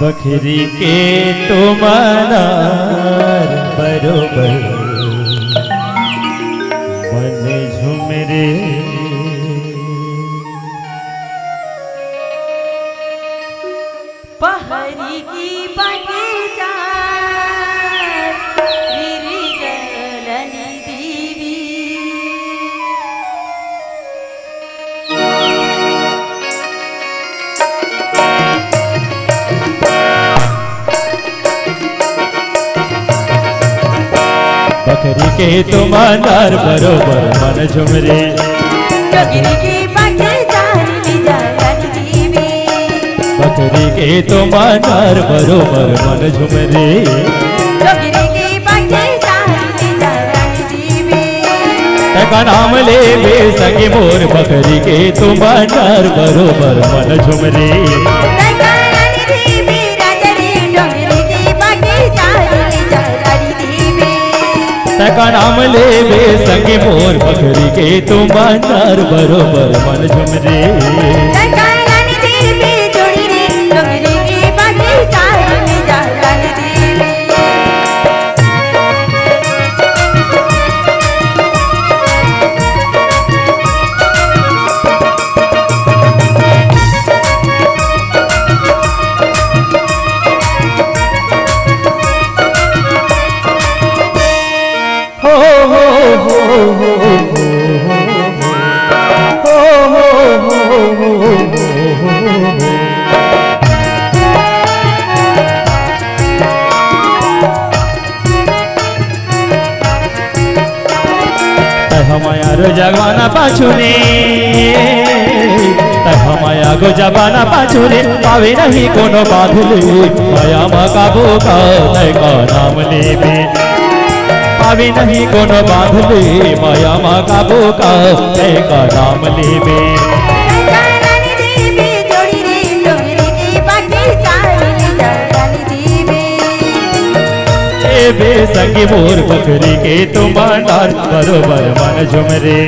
बखरी के तुम्हार बरोबर मन झुमरे पहरी की बगीचा गिरिजलनी देवी बखरी के तुम्हार बरोबर मन झुमरे गिरी की बगीचा गिरिजलनी देवी बखरी के तुम्हार बरोबर मन झुमरे गिरी की बगीचा गिरिजलनी देवी का नाम ले बे सके मोर बखरी के तुम्हार बरोबर मन झुमरे का नाम ले बे सके मोर बखरी के तुम्हार बरोबर मन झुमरे हमाया रो जगवाना पाछुरे हमाया गो जबाना पाछुरे पावे नहीं कोनो बाधले माया मकाबो का नाम लेबे पावे नहीं कोनो बाधले माया मकाबो का नाम लेबे बे सके मोर बकरी के तुम्हार बरोबर मन झुमरे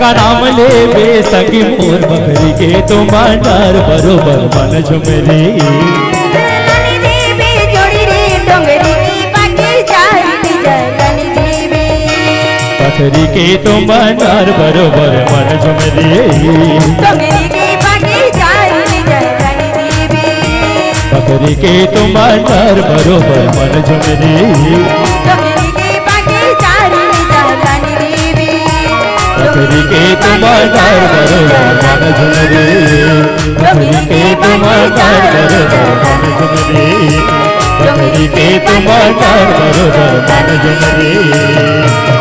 का नाम ले बे सकी मोर बकरी के तुम्हार बरोबर मन झुमरे बकरी के तुम्हार बरोबर मन झुमरे बकरी के तुम्हार बरोबर मन झुमरे बकरी के तुम्हार बरोबर मन झुमरे बकरी के तुम्हार बरोबर मन झुमरे बकरी के तुम्हार बरोबर मन झुमरे।